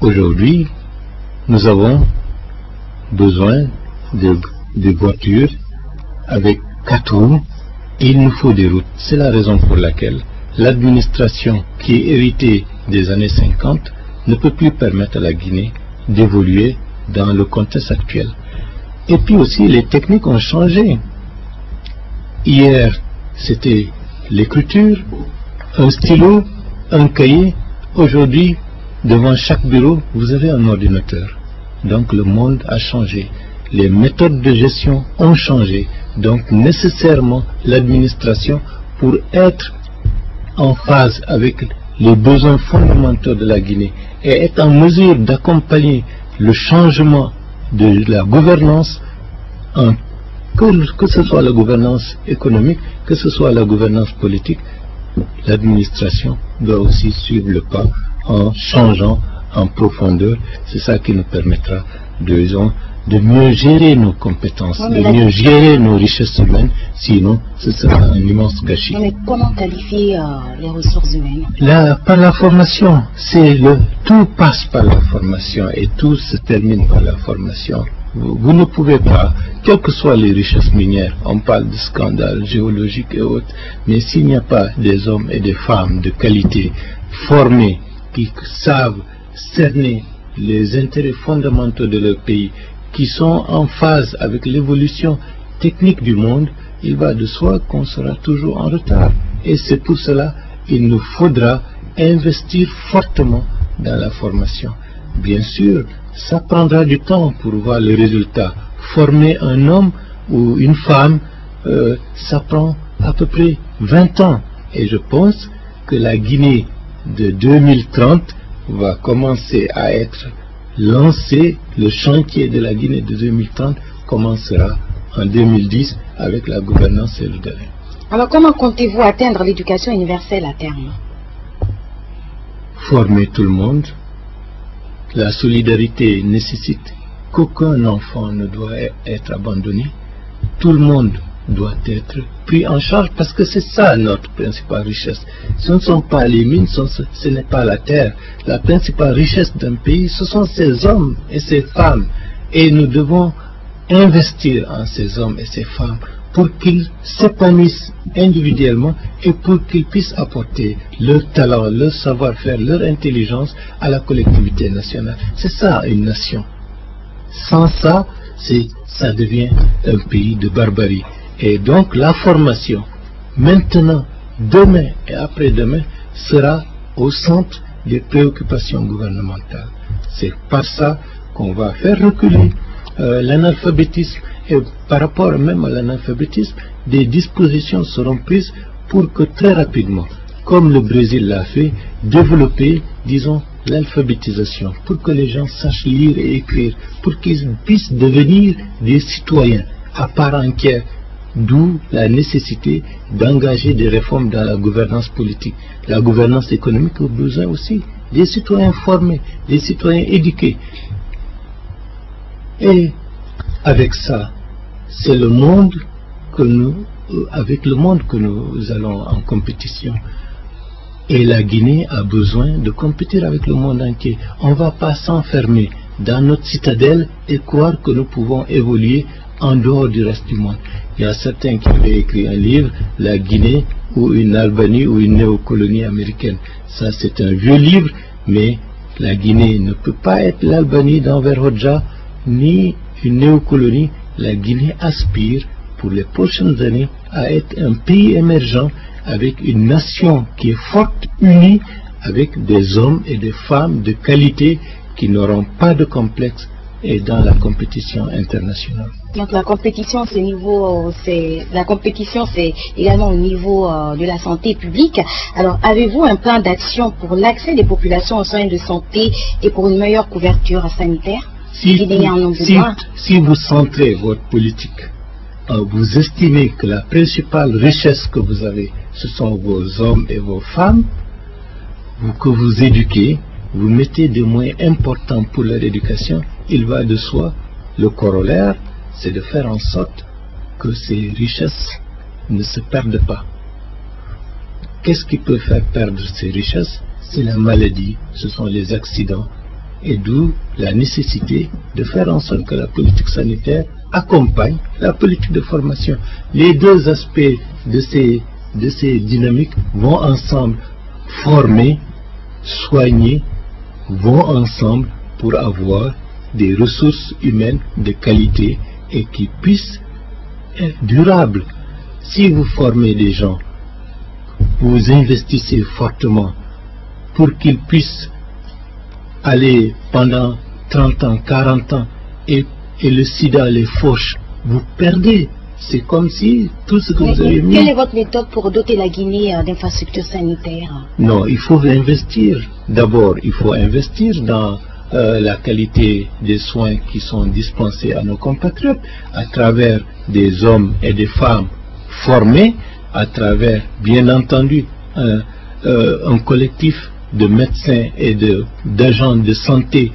Aujourd'hui, nous avons besoin de voitures avec 4 roues et il nous faut des routes. C'est la raison pour laquelle l'administration qui est héritée des années 50 ne peut plus permettre à la Guinée d'évoluer dans le contexte actuel. Et puis aussi, les techniques ont changé. Hier, c'était l'écriture, un stylo, un cahier. Aujourd'hui, devant chaque bureau, vous avez un ordinateur. Donc le monde a changé. Les méthodes de gestion ont changé. Donc nécessairement, l'administration, pour être en phase avec les besoins fondamentaux de la Guinée et être en mesure d'accompagner le changement de la gouvernance, que ce soit la gouvernance économique, que ce soit la gouvernance politique, l'administration doit aussi suivre le pas en changeant en profondeur. C'est ça qui nous permettra de mieux gérer nos compétences, de mieux gérer nos richesses humaines, sinon ce sera un immense gâchis. Mais comment qualifier les ressources humaines? Par la formation, tout passe par la formation et tout se termine par la formation. Vous ne pouvez pas, quelles que soient les richesses minières, on parle de scandales géologiques et autres, mais s'il n'y a pas des hommes et des femmes de qualité formés qui savent cerner les intérêts fondamentaux de leur pays, qui sont en phase avec l'évolution technique du monde, il va de soi qu'on sera toujours en retard. Et c'est pour cela qu'il nous faudra investir fortement dans la formation. Bien sûr, ça prendra du temps pour voir le résultat. Former un homme ou une femme, ça prend à peu près 20 ans. Et je pense que la Guinée de 2030 va commencer à être lancée. Le chantier de la Guinée de 2030 commencera en 2010 avec la gouvernance solidaire. Alors comment comptez-vous atteindre l'éducation universelle à terme? Former tout le monde. La solidarité nécessite qu'aucun enfant ne doit être abandonné. Tout le monde doit être pris en charge parce que c'est ça notre principale richesse. Ce ne sont pas les mines, ce n'est pas la terre. La principale richesse d'un pays, ce sont ces hommes et ces femmes. Et nous devons investir en ces hommes et ces femmes pour qu'ils s'épanouissent individuellement et pour qu'ils puissent apporter leur talent, leur savoir-faire, leur intelligence à la collectivité nationale. C'est ça une nation. Sans ça, ça devient un pays de barbarie. Et donc la formation, maintenant, demain et après-demain, sera au centre des préoccupations gouvernementales. C'est par ça qu'on va faire reculer l'analphabétisme. Et par rapport même à l'analphabétisme, des dispositions seront prises pour que très rapidement, comme le Brésil l'a fait, développer, disons, l'alphabétisation, pour que les gens sachent lire et écrire, pour qu'ils puissent devenir des citoyens à part entière, d'où la nécessité d'engager des réformes dans la gouvernance politique. La gouvernance économique a besoin aussi des citoyens formés, des citoyens éduqués. Et avec ça, c'est le monde avec le monde que nous allons en compétition. Et la Guinée a besoin de compétir avec le monde entier. On ne va pas s'enfermer dans notre citadelle et croire que nous pouvons évoluer en dehors du reste du monde. Il y a certains qui avaient écrit un livre, La Guinée ou une Albanie ou une néocolonie américaine. Ça, c'est un vieux livre, mais la Guinée ne peut pas être l'Albanie d'Enver Hoxha, ni une néocolonie. La Guinée aspire pour les prochaines années à être un pays émergent avec une nation qui est forte, unie, avec des hommes et des femmes de qualité qui n'auront pas de complexe et dans la compétition internationale. Donc la compétition, c'est également au niveau de la santé publique. Alors avez-vous un plan d'action pour l'accès des populations aux soins de santé et pour une meilleure couverture sanitaire? Si vous centrez votre politique, vous estimez que la principale richesse que vous avez, ce sont vos hommes et vos femmes, que vous éduquez, vous mettez des moyens importants pour leur éducation, il va de soi, le corollaire, c'est de faire en sorte que ces richesses ne se perdent pas. Qu'est-ce qui peut faire perdre ces richesses? C'est la maladie, ce sont les accidents Et d'où la nécessité de faire en sorte que la politique sanitaire accompagne la politique de formation. Les deux aspects de ces dynamiques vont ensemble. Former, soigner, vont ensemble pour avoir des ressources humaines de qualité et qui puissent être durables. Si vous formez des gens, vous investissez fortement pour qu'ils puissent aller pendant 30 ans, 40 ans et le sida les fauche, vous perdez. C'est comme si tout ce que vous avez mis... Quelle est votre méthode pour doter la Guinée d'infrastructures sanitaires? Non, il faut investir. D'abord, il faut investir dans la qualité des soins qui sont dispensés à nos compatriotes à travers des hommes et des femmes formés, à travers, bien entendu, un collectif de médecins et d'agents de santé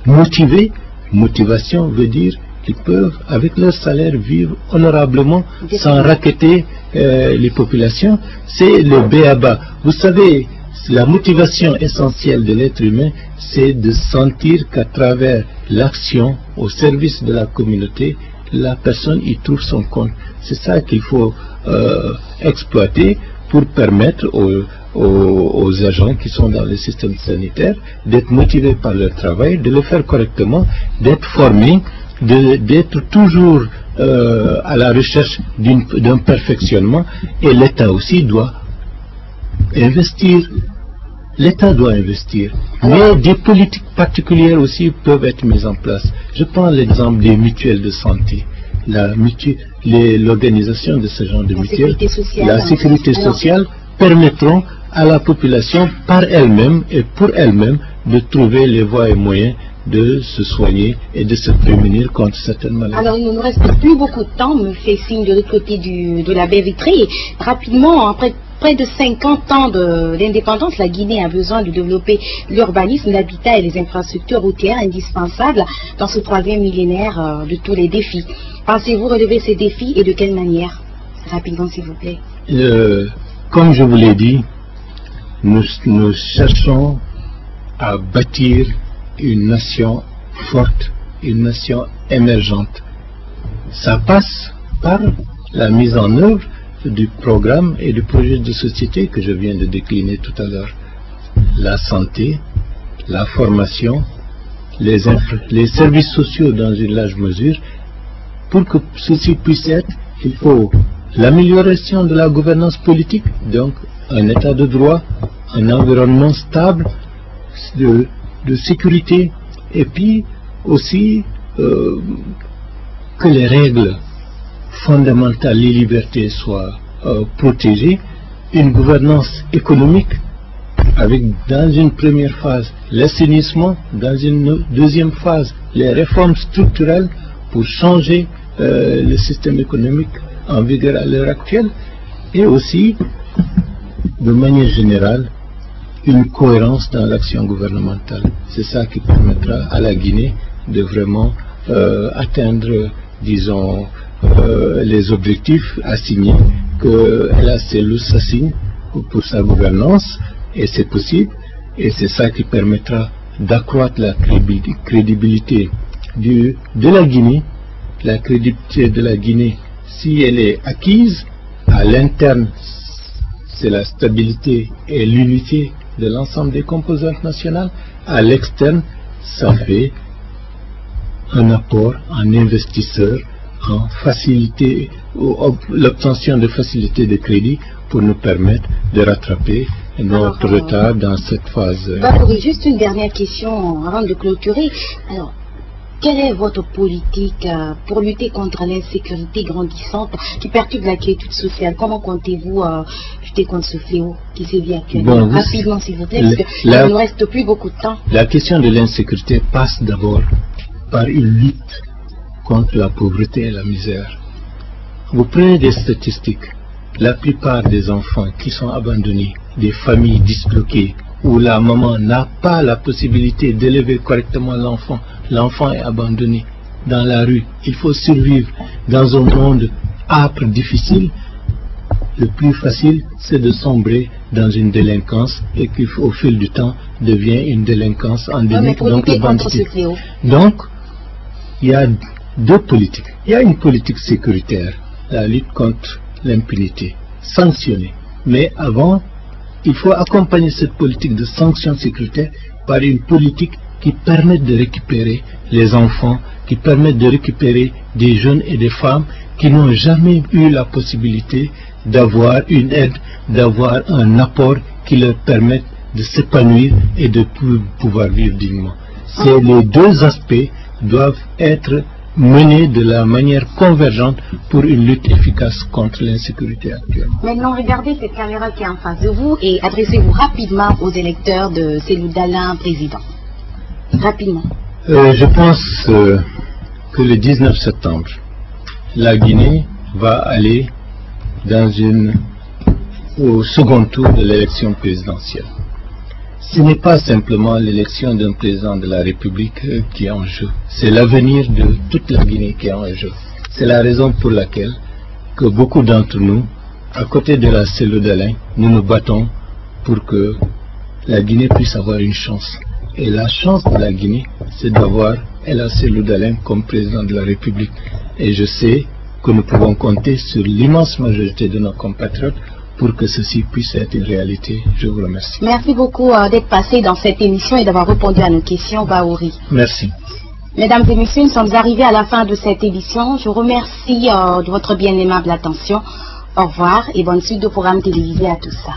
motivés. Motivation veut dire qu'ils peuvent, avec leur salaire, vivre honorablement sans racketter les populations. C'est le b.a.-ba. Vous savez, la motivation essentielle de l'être humain, c'est de sentir qu'à travers l'action au service de la communauté, la personne y trouve son compte. C'est ça qu'il faut exploiter pour permettre aux agents qui sont dans le système sanitaire d'être motivés par leur travail, de le faire correctement, d'être formés, d'être toujours à la recherche d'un perfectionnement. Et l'État aussi doit investir. L'État doit investir. Mais des politiques particulières aussi peuvent être mises en place. Je prends l'exemple des mutuelles de santé. L'organisation de ce genre de mutuelles, la sécurité sociale, permettront à la population par elle-même et pour elle-même de trouver les voies et moyens de se soigner et de se prémunir contre certaines maladies. Alors il ne nous reste plus beaucoup de temps, me fait signe de l'autre côté de la baie vitrée. Rapidement, après près de 50 ans d'indépendance, la Guinée a besoin de développer l'urbanisme, l'habitat et les infrastructures routières indispensables dans ce troisième millénaire de tous les défis. Pensez-vous relever ces défis et de quelle manière? Rapidement s'il vous plaît. Comme je vous l'ai dit, nous cherchons à bâtir une nation forte, une nation émergente. Ça passe par la mise en œuvre du programme et du projet de société que je viens de décliner tout à l'heure. La santé, la formation, les services sociaux dans une large mesure. Pour que ceci puisse être, il faut l'amélioration de la gouvernance politique, donc un état de droit, un environnement stable, de sécurité, et puis aussi que les règles fondamentales, les libertés soient protégées, une gouvernance économique avec dans une première phase l'assainissement, dans une deuxième phase les réformes structurelles pour changer le système économique en vigueur à l'heure actuelle, et aussi de manière générale une cohérence dans l'action gouvernementale. C'est ça qui permettra à la Guinée de vraiment atteindre, disons, les objectifs assignés que la CELUS s'assigne pour sa gouvernance, et c'est possible, et c'est ça qui permettra d'accroître la crédibilité de la Guinée. La crédibilité de la Guinée, si elle est acquise, à l'interne, c'est la stabilité et l'unité de l'ensemble des composantes nationales. À l'externe, ça fait un apport en investisseurs, en facilité, l'obtention de facilités de crédit pour nous permettre de rattraper notre retard dans cette phase. Juste une dernière question avant de clôturer. Alors, quelle est votre politique pour lutter contre l'insécurité grandissante qui perturbe la quiétude sociale? Comment comptez-vous lutter contre ce fléau qui sévit actuellement? Rapidement s'il vous plaît, parce qu'il ne nous reste plus beaucoup de temps. La question de l'insécurité passe d'abord par une lutte contre la pauvreté et la misère. Vous prenez des statistiques, la plupart des enfants qui sont abandonnés, des familles disloquées, où la maman n'a pas la possibilité d'élever correctement l'enfant, l'enfant est abandonné dans la rue, il faut survivre dans un monde âpre, difficile. le plus facile, c'est de sombrer dans une délinquance et qui, au fil du temps, devient une délinquance endémique. Donc, il y a deux politiques. Il y a une politique sécuritaire, la lutte contre l'impunité, sanctionner. Mais avant, il faut accompagner cette politique de sanction sécuritaire par une politique qui permette de récupérer les enfants, qui permette de récupérer des jeunes et des femmes qui n'ont jamais eu la possibilité d'avoir une aide, d'avoir un apport qui leur permette de s'épanouir et de pouvoir vivre dignement. Les deux aspects doivent être menés de la manière convergente pour une lutte efficace contre l'insécurité actuelle. Maintenant, regardez cette caméra qui est en face de vous et adressez-vous rapidement aux électeurs de Cellou Dalein président. Rapidement. Je pense que le 19 septembre, la Guinée va aller au second tour de l'élection présidentielle. Ce n'est pas simplement l'élection d'un président de la République qui est en jeu, c'est l'avenir de toute la Guinée qui est en jeu. C'est la raison pour laquelle que beaucoup d'entre nous, à côté de la Cellou Dalein, nous nous battons pour que la Guinée puisse avoir une chance. Et la chance de la Guinée, c'est d'avoir El Cellou Dalein comme président de la République. Et je sais que nous pouvons compter sur l'immense majorité de nos compatriotes pour que ceci puisse être une réalité. Je vous remercie. Merci beaucoup d'être passé dans cette émission et d'avoir répondu à nos questions, Bahouri. Merci. Mesdames et messieurs, nous sommes arrivés à la fin de cette émission. Je vous remercie de votre bien aimable attention. Au revoir et bonne suite de programmes télévisés à tous ça.